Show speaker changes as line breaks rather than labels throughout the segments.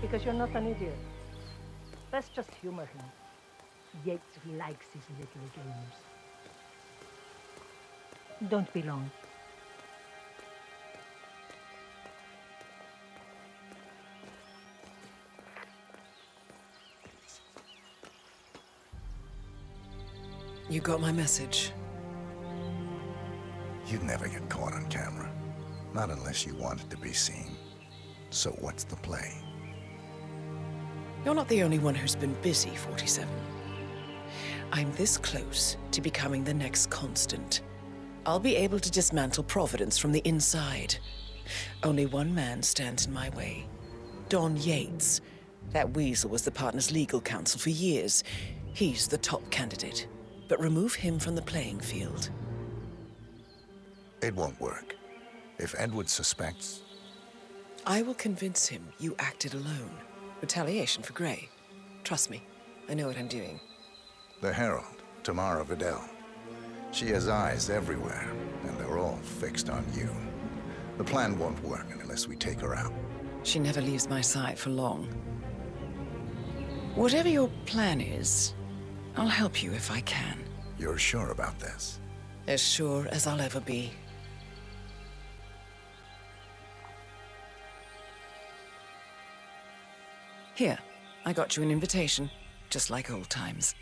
because you're not an idiot. Let's just humor him. Yates likes his little games. Don't be long.
You got my message.
You'd never get caught on camera. Not unless you wanted to be seen. So what's the play?
You're not the only one who's been busy, 47. I'm this close to becoming the next constant. I'll be able to dismantle Providence from the inside. Only one man stands in my way. Don Yates. That weasel was the partner's legal counsel for years. He's the top candidate. But remove him from the playing field.
It won't work. If Edwards suspects...
I will convince him you acted alone. Retaliation for Gray. Trust me, I know what I'm doing.
The Herald, Tamara Vidal. She has eyes everywhere, and they're all fixed on you. The plan won't work unless we take her out.
She never leaves my side for long. Whatever your plan is, I'll help you if I can.
You're sure about this?
As sure as I'll ever be. Here, I got you an invitation, just like old times.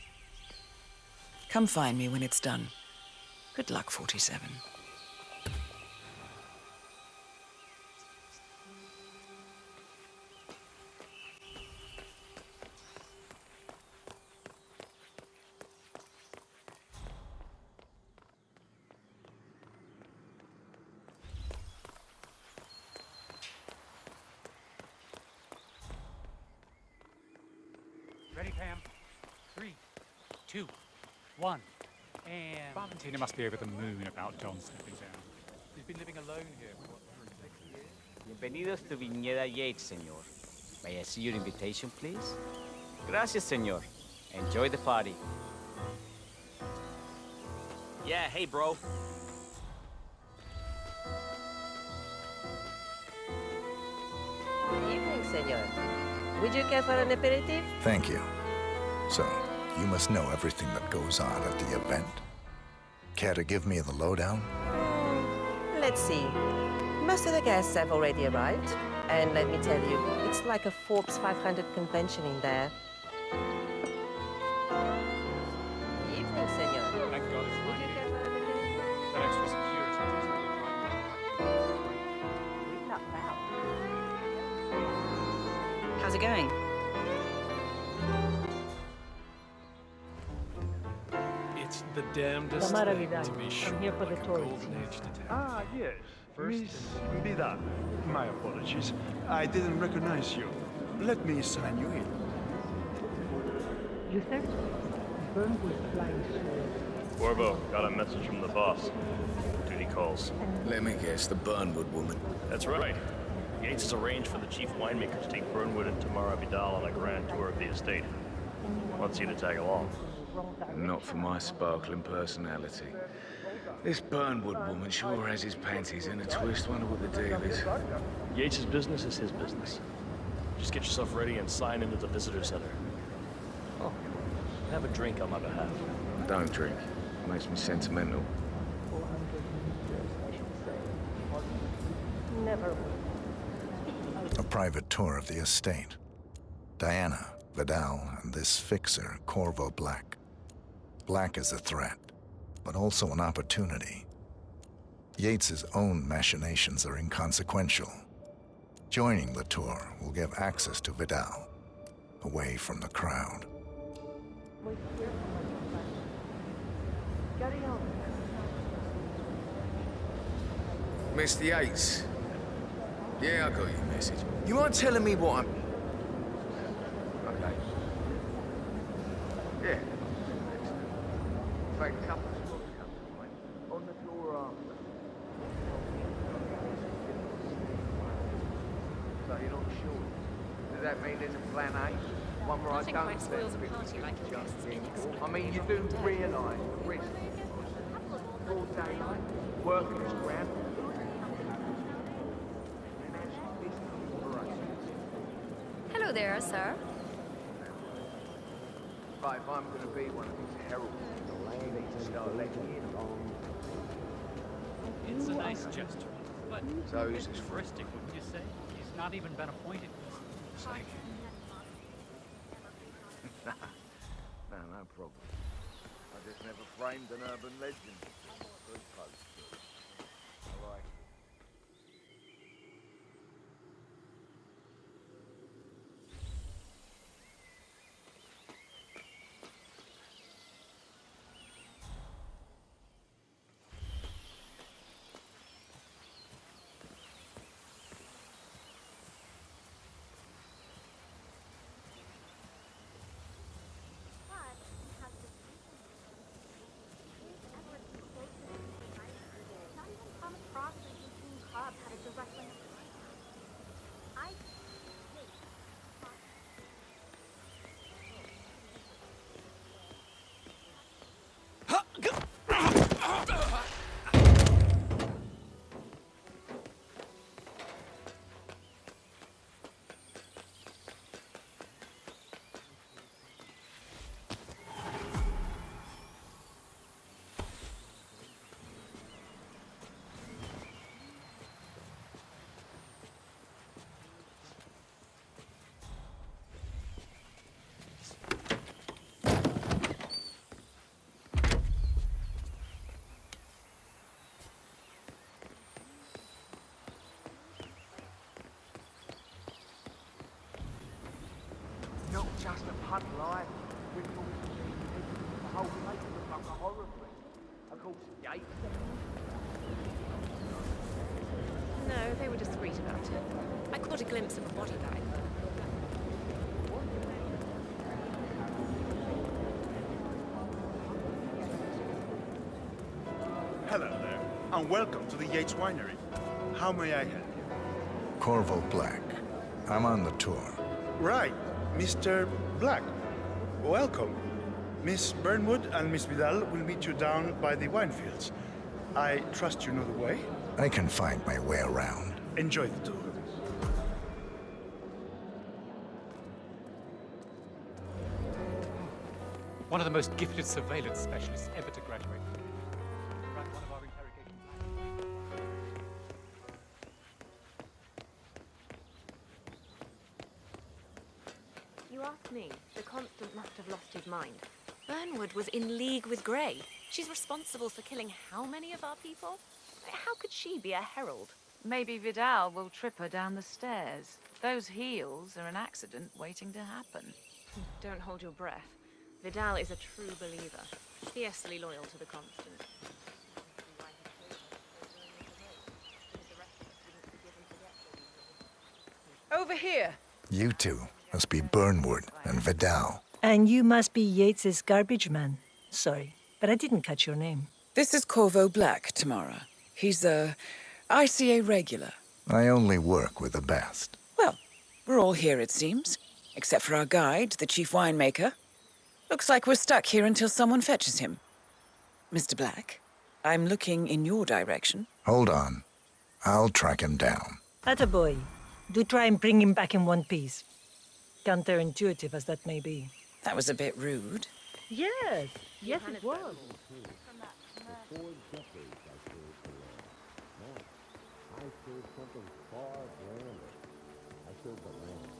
Come find me when it's done. Good luck, 47.
Ready, Pam? 3, 2, 1, and... Valentina must be over the moon about John stepping down. He's been living alone here for, what, 6 years?
Bienvenidos to Viñeda Yates, señor. May I see your invitation, please? Gracias, señor. Enjoy the party. Yeah, hey, bro.
Good evening, senor. Would you care for an aperitif?
Thank you. So, you must know everything that goes on at the event. Care to give me the lowdown?
Let's see. Most of the guests have already arrived. And let me tell you, it's like a Forbes 500 convention in there. Good evening, senor.
Thank God it's
Would you
Friday.
care for an aperitif?
That extra security is really
We've not out.
How's it going?
It's the damnedest
Tamara
thing
Vidal.
to be
I'm
shot
here for
like
the
a
tourists.
golden age detective.
Ah, yes. Miss Vidal. My apologies. I didn't recognize you. Let me sign you in.
Luther? Burnwood flying sword.
Corvo, got a message from the boss. Duty calls.
Let me guess, the Burnwood woman.
That's right. Yates has arranged for the chief winemaker to take Burnwood and Tamara Vidal on a grand tour of the estate. Wants you to tag along.
Not for my sparkling personality. This Burnwood woman sure has his panties in a twist. Wonder what the deal is.
Yates' business is his business. Just get yourself ready and sign into the visitor center. Oh, have a drink on my behalf.
Don't drink. Makes me sentimental.
400 meters, I should say. Never.
A private tour of the estate. Diana, Vidal, and this fixer, Corvo Black. Black is a threat, but also an opportunity. Yates's own machinations are inconsequential. Joining the tour will give access to Vidal, away from the crowd.
Wait here. Carry on.
Mr. Yates. Yeah, I got your message. You aren't telling me what I'm... Okay. Yeah. In fact, a couple of spots come to mind. On the floor after. So you're not sure? Does that mean there's a plan A? One where
Nothing
I don't
quite spoils a party like your guests being
I mean, you do realise the risk. Broad daylight, working is grand.
Hello
there, sir.
Right, if I'm going to be one of these heralds, you need to start letting me in.
It's a nice gesture, but
So who's this
futuristic, wouldn't you say? He's not even been appointed.
No, no problem. I just never framed an urban legend. Very close to it. All right. Not just a pub life. We're talking the whole place looks like a horror film. Of course, Yates.
No, they were discreet about it. I caught a glimpse of a body bag.
Hello there, and welcome to the Yates Winery. How may I help you?
Corvo Black. I'm on the tour.
Right, Mr. Black. Welcome. Miss Burnwood and Miss Vidal will meet you down by the wine fields. I trust you know the way.
I can find my way around.
Enjoy the tour.
One of the most gifted surveillance specialists ever to graduate. Ran one of our interrogation
You ask me, the Constant must have lost his mind. Burnwood was in league with Grey. She's responsible for killing how many of our people? How could she be a herald?
Maybe Vidal will trip her down the stairs. Those heels are an accident waiting to happen.
Don't hold your breath. Vidal is a true believer, fiercely loyal to the Constant.
Over here.
You two must be Burnwood and Vidal.
And you must be Yates's garbage man. Sorry, but I didn't catch your name.
This is Corvo Black, Tamara. He's a ICA regular.
I only work with the best.
Well, we're all here, it seems. Except for our guide, the chief winemaker. Looks like we're stuck here until someone fetches him. Mr. Black, I'm looking in your direction.
Hold on. I'll track him down.
Attaboy. Do try and bring him back in one piece. Counterintuitive as that may be.
That was a bit rude.
Yes, yes it was.
I served something far grander. I served the land.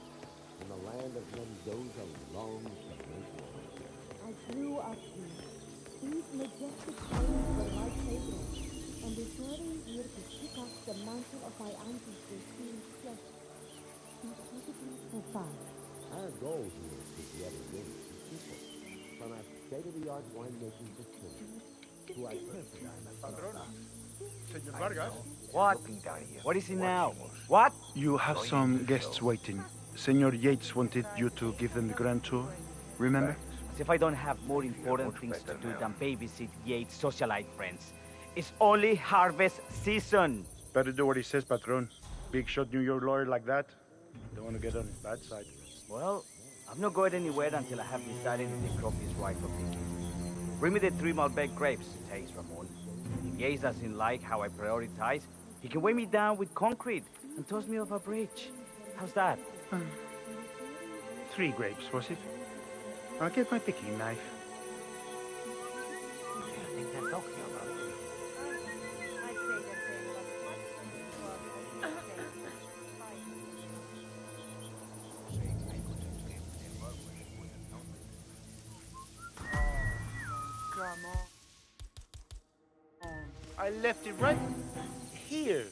And the land of Mendoza longs to make war.
I grew up here. These majestic plains were my playground, and the journey here to pick up the mantle of my ancestors seemed just incredibly profound.
Our goal here is yet again to people, from our state-of-the-art winemaking facility to our
Senor Vargas?
What? What is it now? What?
You have some guests waiting. Senor Yates wanted you to give them the grand tour, remember?
As if I don't have more important things to do than babysit Yates' socialite friends. It's only harvest season.
Better do what he says, Patron. Big shot New York lawyer like that. Don't want to get on his bad side.
Well, I'm not going anywhere until I have decided if the crop is right for picking. Bring me the 3 Malbec grapes, says Ramon. If Yates doesn't like how I prioritize, he can weigh me down with concrete and toss me off a bridge. How's that?
3 grapes, was it? I'll get my picking knife.
I think they're talking about it.
I left it right here.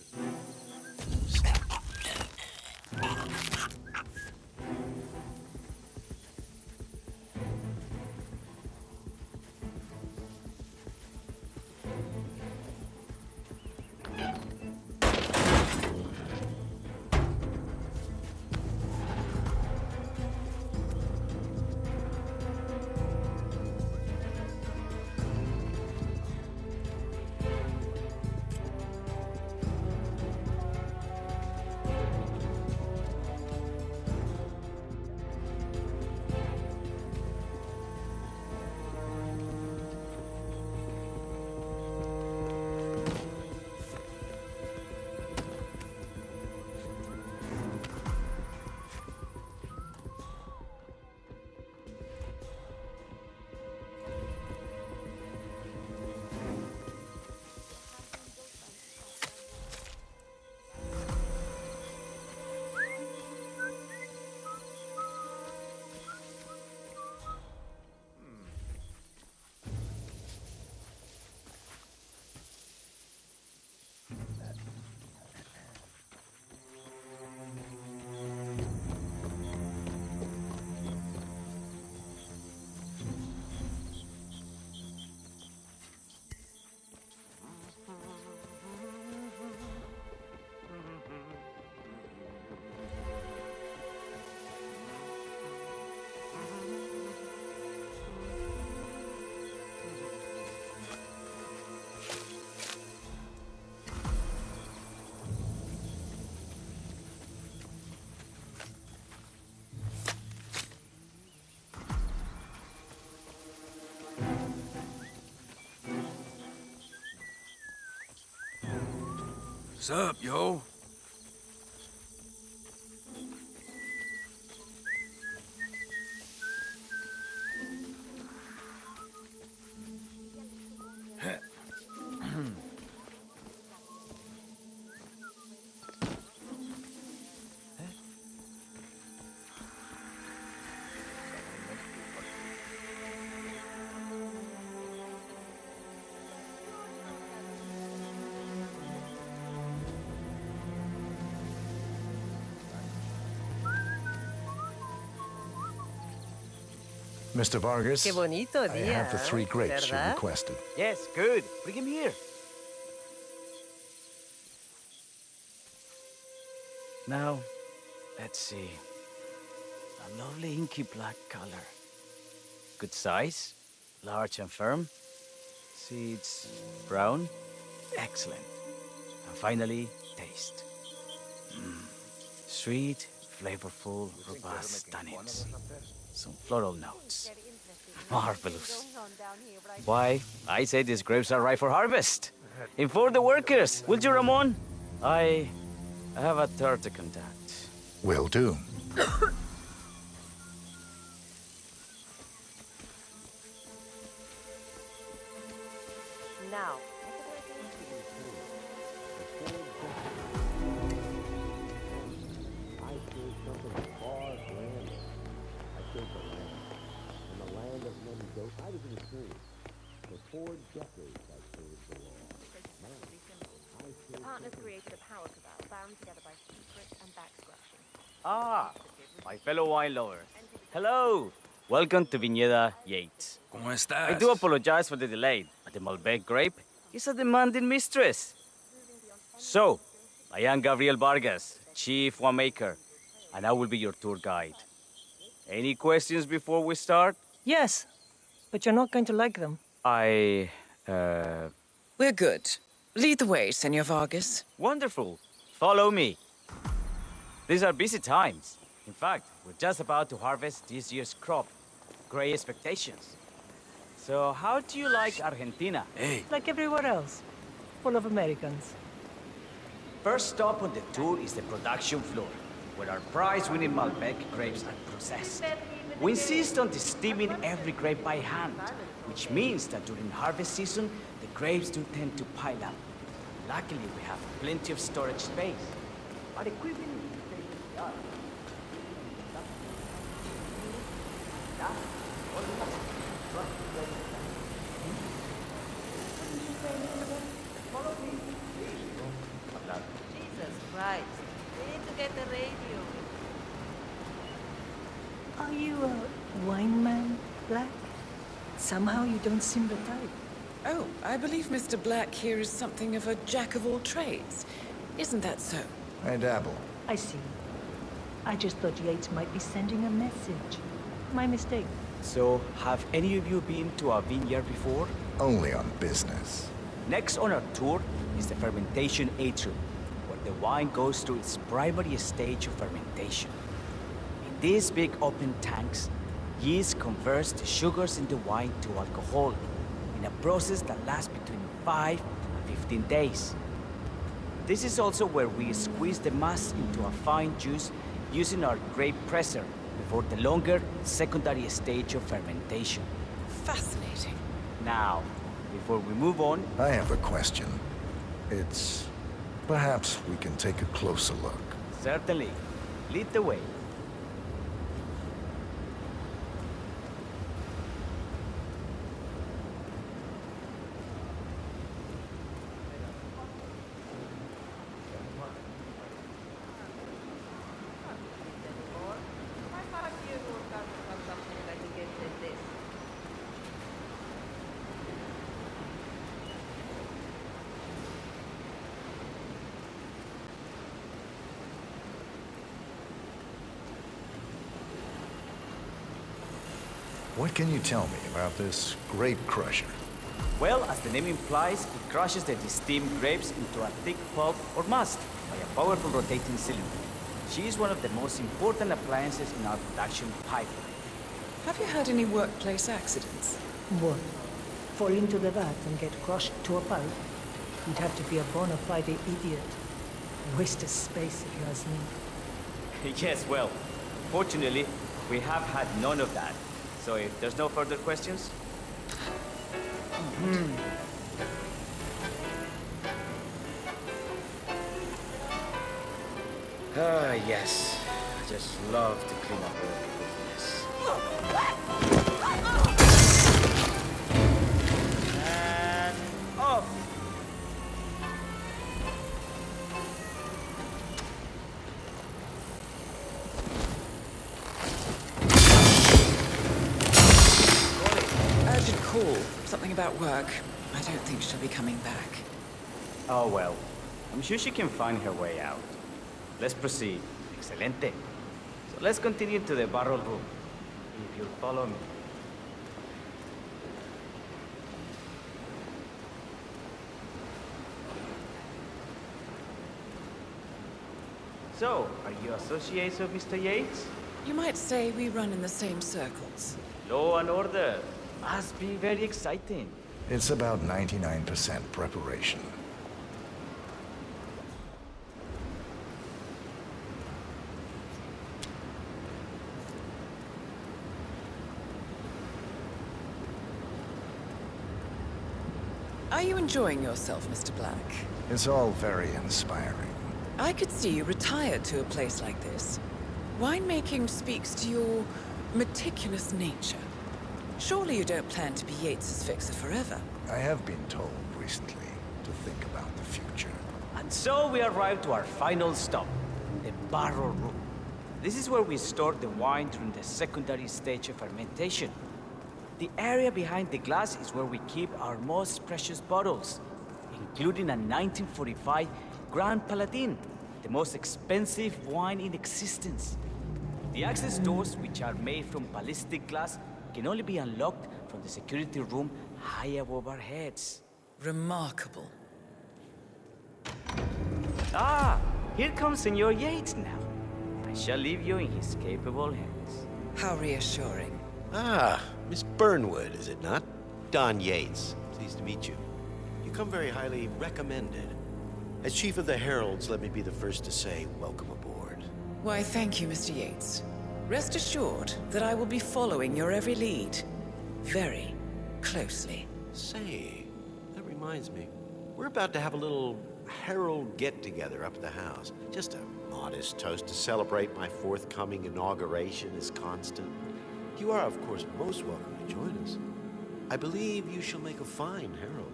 What's up, yo?
Mr. Vargas,
Qué bonito
I
día,
have the 3 grapes you
¿verdad?
requested.
Yes, good. Bring him here. Now, let's see. A lovely inky black color. Good size, large and firm. Seeds brown. Excellent. And finally, taste. Sweet, flavorful, robust tannins. Some floral notes. Marvelous. Why, I say these grapes are ripe for harvest. Inform the workers, will you, Ramon? I have a third to contact.
Will do.
Now.
I served something far grander. I served the land. In the land of Mendoza, I was in the stream. For 4 decades, I served the law.
The partners created a power cabal bound together by secret and back-scratching.
Ah, my fellow wine lovers. Hello. Welcome to Viñeda Yates.
¿Cómo estás?
I do apologize for the delay, but the Malbec grape is a demanding mistress. So, I am Gabriel Vargas, Chief Winemaker, and I will be your tour guide. Any questions before we start?
Yes, but you're not going to like them.
We're good. Lead the way, Senor Vargas.
Wonderful. Follow me. These are busy times. In fact, we're just about to harvest this year's crop. Great expectations. So, how do you like Argentina?
Hey.
Like everywhere else. Full of Americans.
First stop on the tour is the production floor. where our prize-winning Malbec grapes are processed. We insist on steaming every grape by hand, which means that during harvest season, the grapes do tend to pile up. Luckily, we have plenty of storage space. Our equipment
Jesus Christ. We need to get the radio.
Are you a wine man, Black? Somehow you don't seem the type.
Oh, I believe Mr. Black here is something of a jack of all trades. Isn't that so?
I dabble.
I see. I just thought Yates might be sending a message. My mistake.
So, have any of you been to a vineyard before?
Only on business.
Next on our tour is the fermentation atrium, where the wine goes through its primary stage of fermentation. In these big open tanks, yeast converts the sugars in the wine to alcohol, in a process that lasts between 5 and 15 days. This is also where we squeeze the mass into a fine juice using our grape presser before the longer secondary stage of fermentation.
Fascinating.
Now, before we move on...
I have a question. It's... perhaps we can take a closer look.
Certainly. Lead the way.
What can you tell me about this grape crusher?
Well, as the name implies, it crushes the steamed grapes into a thick pulp or must by a powerful rotating cylinder. She is one of the most important appliances in our production pipeline.
Have you had any workplace accidents?
What? Fall into the vat and get crushed to a pulp? You'd have to be a bona fide idiot. Waste of space, if you ask me.
Yes, well, fortunately, we have had none of that. So if there's no further questions... Ah, yes. I just love to clean up all this. And off!
Urgent call. Something about work. I don't think she'll be coming back.
Oh well. I'm sure she can find her way out. Let's proceed. Excelente. So let's continue to the barrel room. If you'll follow me. So, are you associates of Mr. Yates?
You might say we run in the same circles.
Law and order. Must be very exciting.
It's about 99% preparation.
Are you enjoying yourself, Mr. Black?
It's all very inspiring.
I could see you retired to a place like this. Winemaking speaks to your meticulous nature. Surely you don't plan to be Yates's fixer forever.
I have been told recently to think about the future.
And so we arrive to our final stop, the barrel room. This is where we store the wine during the secondary stage of fermentation. The area behind the glass is where we keep our most precious bottles, including a 1945 Grand Paladin, the most expensive wine in existence. The access doors, which are made from ballistic glass, can only be unlocked from the security room high above our heads.
Remarkable.
Ah, here comes Senor Yates now. I shall leave you in his capable hands.
How reassuring.
Ah, Miss Burnwood, is it not? Don Yates. Pleased to meet you. You come very highly recommended. As chief of the Heralds, let me be the first to say welcome aboard.
Why, thank you, Mr. Yates. Rest assured that I will be following your every lead. Very closely.
Say, that reminds me. We're about to have a little Herald get-together up at the house. Just a modest toast to celebrate my forthcoming inauguration as constant. You are, of course, most welcome to join us. I believe you shall make a fine Herald,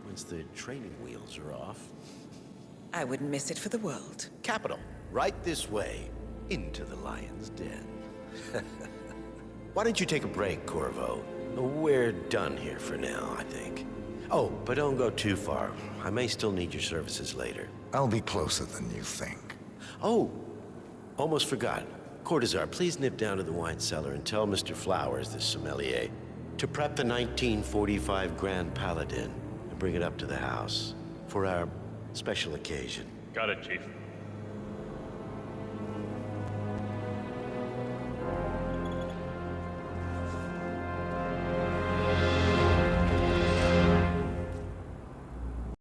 once the training wheels are off.
I wouldn't miss it for the world.
Capital. Right this way, into the lion's den. Why don't you take a break, Corvo? We're done here for now, I think. Oh, but don't go too far. I may still need your services later.
I'll be closer than you think.
Oh, almost forgot. Cortazar, please nip down to the wine cellar and tell Mr. Flowers, the sommelier, to prep the 1945 Grand Paladin and bring it up to the house for our special occasion.
Got it, Chief.